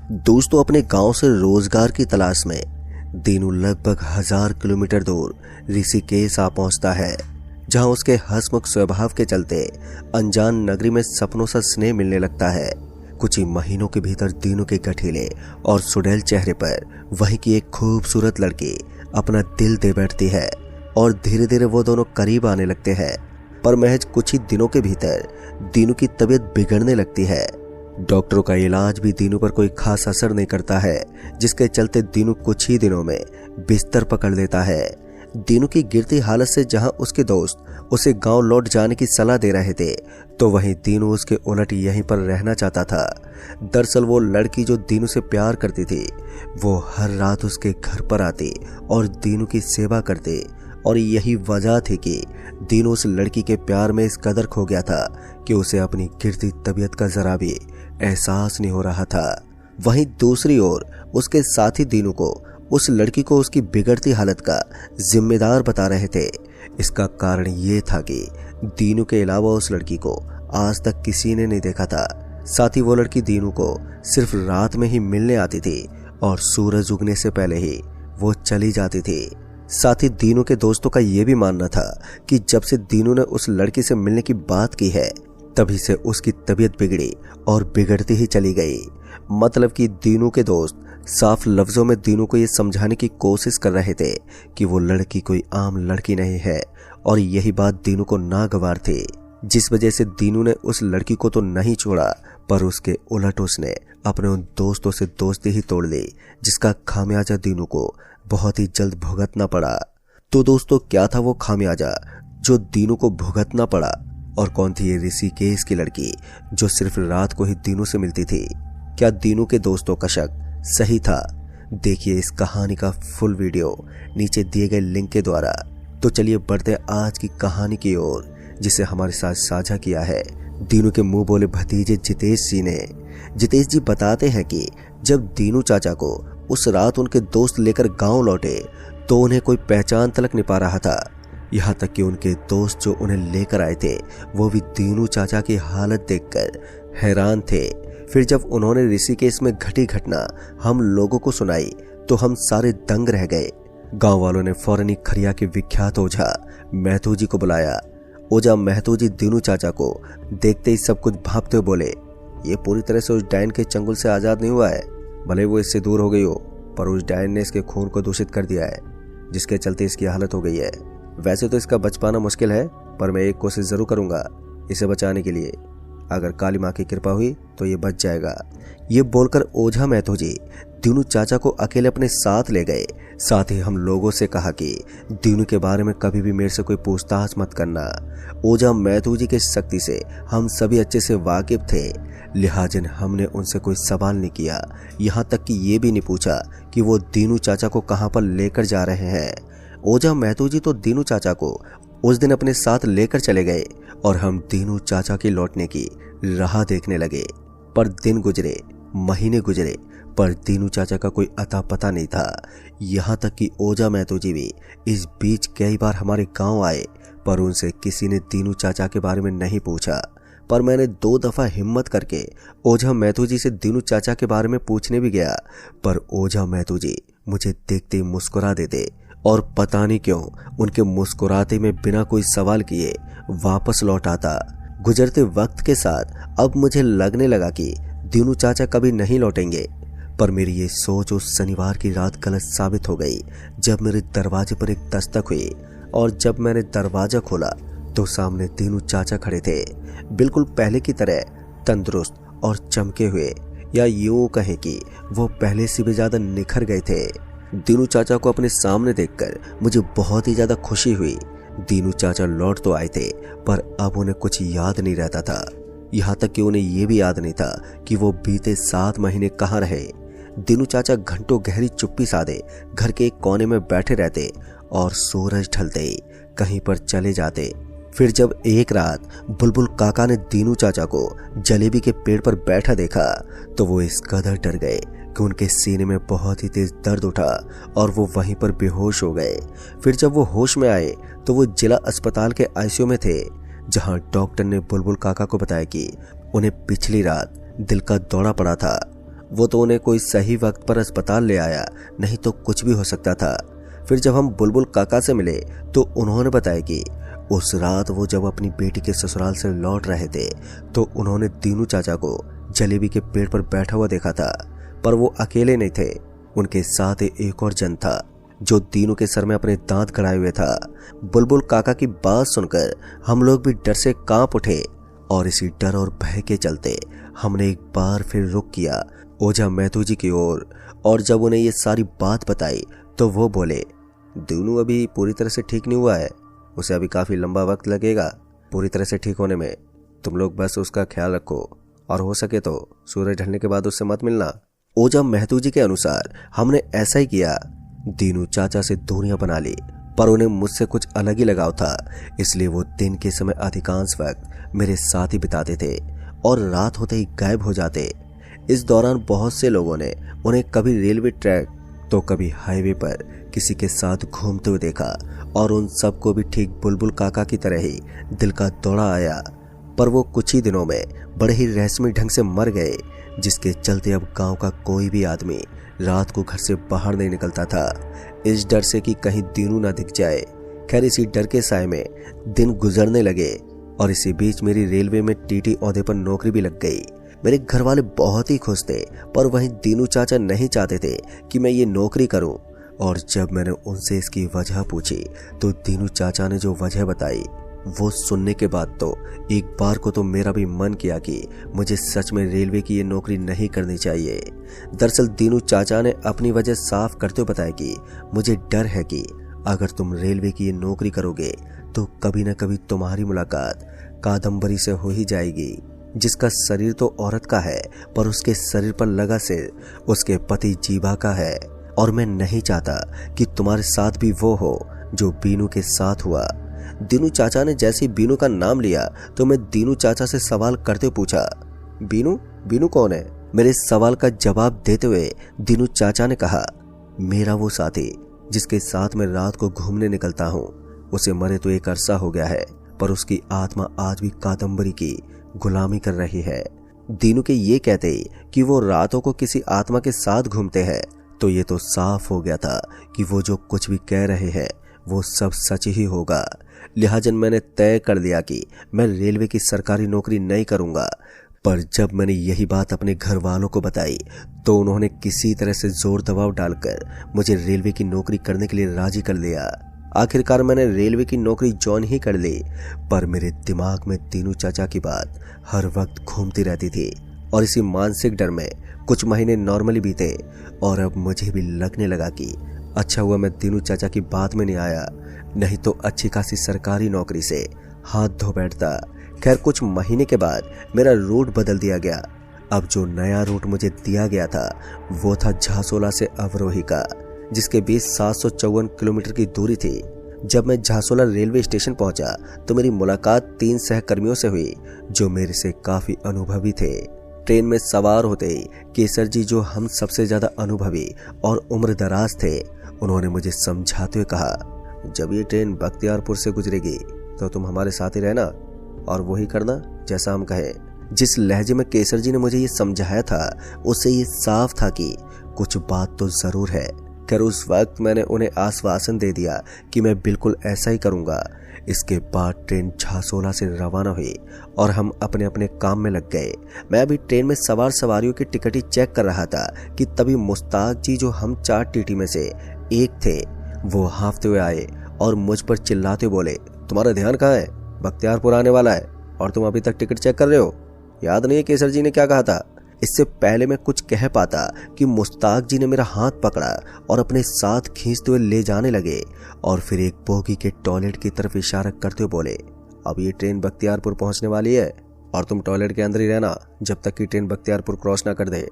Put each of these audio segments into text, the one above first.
दोस्तों, अपने गांव से रोजगार की तलाश में दीनू लगभग 1000 किलोमीटर दूर ऋषिकेश आ पहुंचता है, जहां उसके हंसमुख स्वभाव के चलते अनजान नगरी में सपनों सा स्नेह मिलने लगता है। कुछ ही महीनों के भीतर दीनू के गठीले और सुडैल चेहरे पर वहीं की एक खूबसूरत लड़की अपना दिल दे बैठती है और धीरे धीरे वो दोनों करीब आने लगते हैं। पर महज कुछ ही दिनों के भीतर दीनू की तबीयत बिगड़ने लगती है। डॉक्टरों का इलाज भी दीनू पर कोई खास असर नहीं करता है, जिसके चलते दीनू कुछ ही दिनों में बिस्तर पकड़ लेता है। दीनू की गिरती हालत से जहां उसके दोस्त उसे गांव लौट जाने की सलाह दे रहे थे, तो वहीं दीनू उसके उलट यहीं पर रहना चाहता था। दरअसल वो लड़की जो दीनू से प्यार करती थी, वो हर रात उसके घर पर आती और दीनू की सेवा करती, और यही वजह थी कि दीनू उस लड़की के प्यार में इस कदर खो गया था कि उसे अपनी गिरती तबीयत का जरा भी एहसास नहीं हो रहा था। वहीं दूसरी ओर उसके साथी दीनू को उस लड़की को उसकी बिगड़ती हालत का जिम्मेदार बता रहे थे। इसका कारण ये था कि दीनू के अलावा उस लड़की को आज तक किसी ने नहीं देखा था। साथ ही वो लड़की दीनू को सिर्फ रात में ही मिलने आती थी और सूरज उगने से पहले ही वो चली जाती थी। साथ ही दीनू के दोस्तों का यह भी मानना था कि जब से दीनू ने उस लड़की से मिलने की बात की है, तभी से उसकी तबीयत बिगड़ी और बिगड़ती ही चली गई। मतलब कि दीनू के दोस्त साफ लफ्जों में दीनू को यह समझाने की कोशिश कर रहे थे कि वो लड़की कोई आम लड़की नहीं है, और यही बात दीनू को नागवार थी, जिस वजह से दीनू ने उस लड़की को तो नहीं छोड़ा, पर उसके उलट उसने अपने उन दोस्तों से दोस्ती ही तोड़ ली, जिसका खामियाजा दीनू को बहुत ही जल्द भुगतना पड़ा। तो दोस्तों, क्या था वो खामियाजा जो दीनू को भुगतना पड़ा, और कौन थी ये ऋषिकेश की लड़की जो सिर्फ रात को ही दीनू से मिलती थी? क्या दीनू के दोस्तों का शक सही था? देखिए इस कहानी का फुल वीडियो नीचे दिए गए लिंक के द्वारा। तो चलिए बढ़ते हैं आज की कहानी की ओर, जिसे हमारे साथ साझा किया है दीनू के मुंह बोले भतीजे जितेश जी ने। जितेश जी बताते हैं कि जब दीनू चाचा को उस रात उनके दोस्त लेकर गांव लौटे, तो उन्हें कोई पहचान तलक नहीं पा रहा था। यहाँ तक कि उनके दोस्त जो उन्हें लेकर आए थे, वो भी दीनू चाचा की हालत देखकर हैरान थे। फिर जब उन्होंने ऋषिकेश में घटी घटना हम लोगों को सुनाई, तो हम सारे दंग रह गए। गांव वालों ने फौरन ही खरिया के विख्यात ओझा महतो जी को बुलाया। ओझा महतो जी दीनू चाचा को देखते ही सब कुछ भांपते हुए बोले, ये पूरी तरह से उस डायन के चंगुल से आजाद नहीं हुआ है। भले वो इससे दूर हो गई हो, पर उस डायन ने इसके खून को दूषित कर दिया है, जिसके चलते इसकी हालत हो गई है। वैसे तो इसका बच पाना मुश्किल है, पर मैं एक कोशिश जरूर करूंगा इसे बचाने के लिए। अगर काली माँ की कृपा हुई तो ये बच जाएगा। ये बोलकर ओझा महतो जी दीनू चाचा को अकेले अपने साथ ले गए। साथ ही हम लोगों से कहा कि दीनू के बारे में कभी भी मेरे से कोई पूछताछ मत करना। ओझा महतो जी की शक्ति से हम सभी अच्छे से वाकिफ थे, लिहाजन हमने उनसे कोई सवाल नहीं किया। यहाँ तक कि ये भी नहीं पूछा कि वो दीनू चाचा को कहाँ पर लेकर जा रहे हैं। ओझा महतो जी तो दीनू चाचा को उस दिन अपने साथ लेकर चले गए, और हम दीनू चाचा के लौटने की राह देखने लगे। पर दिन गुजरे, महीने गुजरे, पर दीनू चाचा का कोई अता पता नहीं था। यहाँ तक कि ओझा महतो जी भी इस बीच कई बार हमारे गांव आए, पर उनसे किसी ने दीनू चाचा के बारे में नहीं पूछा। पर मैंने 2 दफा हिम्मत करके ओझा महतो जी से दीनू चाचा के बारे में पूछने भी गया, पर ओझा महतो जी मुझे देखते ही मुस्कुरा देते, और पता नहीं क्यों उनके मुस्कुराते में बिना कोई सवाल किए वापस लौट आता। गुजरते वक्त के साथ अब मुझे लगने लगा कि दीनू चाचा कभी नहीं लौटेंगे, पर मेरी ये सोच उस शनिवार की रात गलत साबित हो गई, जब मेरे दरवाजे पर एक दस्तक हुई, और जब मैंने दरवाजा खोला तो सामने दीनू चाचा खड़े थे, बिल्कुल पहले की तरह तंदुरुस्त और चमके हुए, या यूं कहें कि वो पहले से भी ज्यादा निखर गए थे। दीनू चाचा को अपने सामने देखकर मुझे बहुत ही ज्यादा खुशी हुई। दीनू चाचा लौट तो आए थे, पर अब उन्हें कुछ याद नहीं रहता था। यहाँ तक कि उन्हें यह भी याद नहीं था कि वो बीते 7 महीने कहाँ रहे। दीनू चाचा घंटों गहरी चुप्पी साधे घर के एक कोने में बैठे रहते, और सूरज ढलते ही कहीं पर चले जाते। फिर जब एक रात बुलबुल काका ने दीनू चाचा को जलेबी के पेड़ पर बैठा देखा, तो वो इस कदर डर गए कि उनके सीने में बहुत ही तेज दर्द उठा, और वो वहीं पर बेहोश हो गए। फिर जब वो होश में आए, तो वो जिला अस्पताल के आईसीयू में थे, जहां डॉक्टर ने बुलबुल काका को बताया कि उन्हें पिछली रात दिल का दौरा पड़ा था, वो तो उन्हें कोई सही वक्त पर अस्पताल ले आया, नहीं तो कुछ भी हो सकता था। फिर जब हम बुलबुल काका से मिले तो उन्होंने बताया कि उस रात वो जब अपनी बेटी के ससुराल से लौट रहे थे तो उन्होंने दीनू चाचा को जलेबी के पेड़ पर बैठा हुआ देखा था। पर वो अकेले नहीं थे, उनके साथ एक और जन था जो दीनू के सर में अपने दांत गड़ाए हुए था। बुलबुल काका की बात सुनकर हम लोग भी डर से कांप उठे और इसी डर और भय के चलते हमने एक बार फिर रुख किया ओझा महतो जी की ओर। और जब उन्हें ये सारी बात बताई तो वो बोले, दीनू अभी पूरी तरह से ठीक नहीं हुआ है, उसे अभी काफी लंबा वक्त लगेगा पूरी तरह से ठीक होने में। तुम लोग बस उसका ख्याल रखो और हो सके तो सूरज ढलने के बाद उससे मत मिलना। ओझा महतो जी के अनुसार हमने ऐसा ही किया। दीनू चाचा से दूरियां बना ली, पर उन्हें मुझसे कुछ अलग ही लगाव था, इसलिए वो दिन के समय अधिकांश वक्त मेरे साथ ही बिताते थे और रात होते ही गायब हो जाते। इस दौरान बहुत से लोगों ने उन्हें कभी रेलवे ट्रैक तो कभी हाईवे पर किसी के साथ घूमते हुए देखा और उन सबको भी ठीक बुलबुल काका की तरह ही दिल का दौड़ा आया। पर वो कुछ ही दिनों में बड़े ही रहस्यमय ढंग से मर गए, जिसके चलते अब गांव का कोई भी आदमी रात को घर से बाहर नहीं निकलता था, इस डर से कि कहीं दीनू ना दिख जाए। खैर इसी डर के साए में दिन गुजरने लगे और इसी बीच मेरी रेलवे में टीटी ओहदे पर नौकरी भी लग गई। मेरे घर वाले बहुत ही खुश थे, पर वहीं दीनू चाचा नहीं चाहते थे कि मैं ये नौकरी करूं। और जब मैंने उनसे इसकी वजह पूछी तो दीनू चाचा ने जो वजह बताई वो सुनने के बाद तो एक बार को तो मेरा भी मन किया कि मुझे सच में रेलवे की ये नौकरी नहीं करनी चाहिए। दरअसल दीनू चाचा ने अपनी वजह साफ करते हुए बताया कि मुझे डर है कि अगर तुम रेलवे की ये नौकरी करोगे तो कभी न कभी तुम्हारी मुलाकात कादम्बरी से हो ही जाएगी, जिसका शरीर तो औरत का है पर उसके शरीर पर लगा सिर उसके पति जीवा का है। और मैं नहीं चाहता कि तुम्हारे साथ भी वो हो जो बीनू के साथ हुआ। दीनू चाचा ने जैसे ही बीनू का नाम लिया तो मैं दीनू चाचा से सवाल करते पूछा, बीनू बीनू कौन है? मेरे सवाल का जवाब देते हुए दीनू चाचा ने कहा, मेरा वो साथी जिसके साथ मैं रात को घूमने निकलता हूँ, उसे मरे तो एक अरसा हो गया है, पर उसकी आत्मा आज भी कादम्बरी की गुलामी कर रही है। दीनू के ये कहते ही कि वो रातों को किसी आत्मा के साथ घूमते हैं तो ये तो साफ हो गया था कि वो जो कुछ भी कह रहे हैं वो सब सच ही होगा। लिहाजन मैंने तय कर लिया कि मैं रेलवे की सरकारी नौकरी नहीं करूंगा। पर जब मैंने यही बात अपने घर वालों को बताई तो उन्होंने किसी तरह से जोर दबाव डालकर मुझे रेलवे की नौकरी करने के लिए राजी कर लिया। आखिरकार मैंने रेलवे की नौकरी ज्वाइन ही कर ली, पर मेरे दिमाग में दीनू चाचा की बात हर वक्त घूमती रहती थी और इसी मानसिक डर में कुछ महीने नॉर्मली बीते और अब मुझे भी लगने लगा कि अच्छा हुआ मैं दीनू चाचा की बात में नहीं आया, नहीं तो अच्छी खासी सरकारी नौकरी से हाथ धो बैठता। खैर कुछ महीने के बाद मेरा रूट बदल दिया गया। अब जो नया रूट मुझे दिया गया था वो था झासोला से अवरोही का, जिसके बीच 754 किलोमीटर की दूरी थी। जब मैं झासोला रेलवे स्टेशन पहुंचा तो मेरी मुलाकात 3 सहकर्मियों से हुई जो मेरे से काफी अनुभवी थे। ट्रेन में सवार होते ही केसर जी, जो हम सबसे ज्यादा अनुभवी और उम्र दराज थे, उन्होंने मुझे समझाते हुए कहा, जब ये ट्रेन बख्तियारपुर से गुजरेगी तो तुम हमारे साथ ही रहना और वही करना जैसा हम कहें। जिस लहजे में केसर जी ने मुझे ये समझाया था उससे ये साफ था कि कुछ बात तो जरूर है। खैर उस वक्त मैंने उन्हें आश्वासन दे दिया कि मैं बिल्कुल ऐसा ही करूंगा। इसके बाद ट्रेन झासोला से रवाना हुई और हम अपने अपने काम में लग गए। मैं अभी ट्रेन में सवार सवारियों की टिकट ही चेक कर रहा था कि तभी मुश्ताक जी, जो हम 4 टीटी में से एक थे, वो हाँफते हुए आए और मुझ पर चिल्लाते बोले, तुम्हारा ध्यान कहाँ है? बख्तियारपुर आने वाला है और तुम अभी तक टिकट चेक कर रहे हो? याद नहीं है केसर जी ने क्या कहा था? इससे पहले मैं कुछ कह पाता कि मुश्ताक जी ने मेरा हाथ पकड़ा और अपने साथ खींचते हुए ले जाने लगे और फिर एक बोगी के टॉयलेट की तरफ इशारा करते हुए बोले, अब ये ट्रेन बख्तियारपुर पहुंचने वाली है और तुम टॉयलेट के अंदर ही रहना जब तक कि ट्रेन बख्तियारपुर क्रॉस ना कर दे।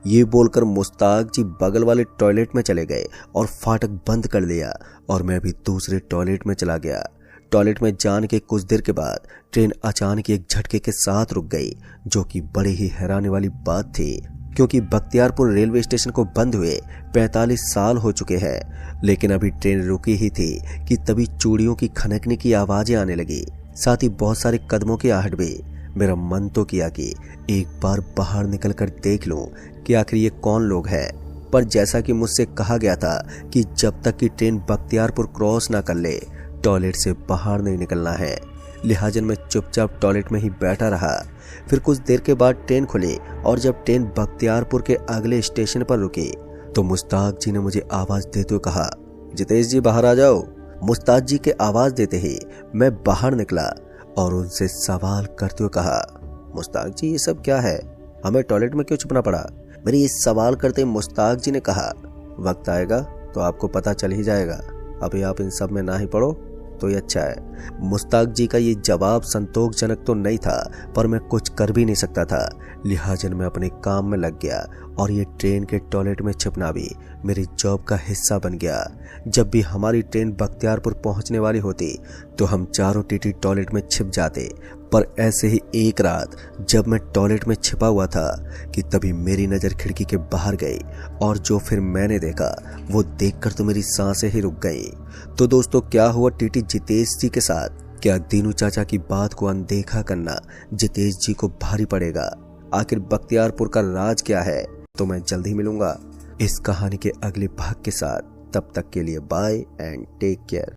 ये बोलकर मुश्ताक जी बगल वाले टॉयलेट में चले गए और फाटक बंद कर दिया और मैं भी दूसरे टॉयलेट में चला गया। टॉयलेट में जाने के कुछ देर के बाद ट्रेन अचानक एक झटके के साथ रुक गई, जो कि बड़ी ही हैरानी वाली बात थी, क्योंकि बख्तियारपुर रेलवे स्टेशन को बंद हुए 45 साल हो चुके हैं, लेकिन अभी ट्रेन रुकी ही थी कि तभी चूड़ियों की खनकने की आवाजें आने लगी, साथ ही बहुत सारे कदमों की आहट भी। मेरा मन तो किया कि एक बार बाहर निकलकर देख लूं कि आखिर ये कौन लोग हैं। पर जैसा कि मुझसे कहा गया था कि जब तक कि ट्रेन बख्तियारपुर क्रॉस ना कर ले टॉयलेट से बाहर नहीं निकलना है, लिहाजा मैं चुपचाप टॉयलेट में ही बैठा रहा। फिर कुछ देर के बाद ट्रेन खुली और जब ट्रेन बख्तियारपुर के अगले स्टेशन पर रुकी तो मुश्ताक जी ने मुझे आवाज देते हुए कहा, जितेश जी बाहर आ जाओ। मुश्ताक जी के आवाज देते ही मैं बाहर निकला और उनसे सवाल करते हुए कहा, मुश्ताक जी ये सब क्या है, हमें टॉयलेट में क्यों छुपना पड़ा। मेरे ये सवाल करते मुश्ताक जी ने कहा, वक्त आएगा तो आपको पता चल ही जाएगा, अभी आप इन सब में ना ही पड़ो तो ये अच्छा है। मुश्ताक जी का ये जवाब संतोषजनक तो नहीं था, पर मैं कुछ कर भी नहीं सकता था। लिहाजा मैं अपने काम में लग गया और ये ट्रेन के टॉयलेट में छिपना भी मेरी जॉब का हिस्सा बन गया। जब भी हमारी ट्रेन बख्तियारपुर पहुंचने वाली होती तो हम चारों टीटी टॉयलेट में छिप जाते। पर ऐसे ही एक रात जब मैं टॉयलेट में छिपा हुआ था कि तभी मेरी नज़र खिड़की के बाहर गई और जो फिर मैंने देखा वो देखकर तो मेरी सांसें ही रुक गई। तो दोस्तों, क्या हुआ टीटी जितेश जी के साथ? क्या दीनू चाचा की बात को अनदेखा करना जितेश जी को भारी पड़ेगा? आखिर बख्तियारपुर का राज क्या है? तो मैं जल्द ही मिलूंगा इस कहानी के अगले भाग के साथ। तब तक के लिए बाय एंड टेक केयर।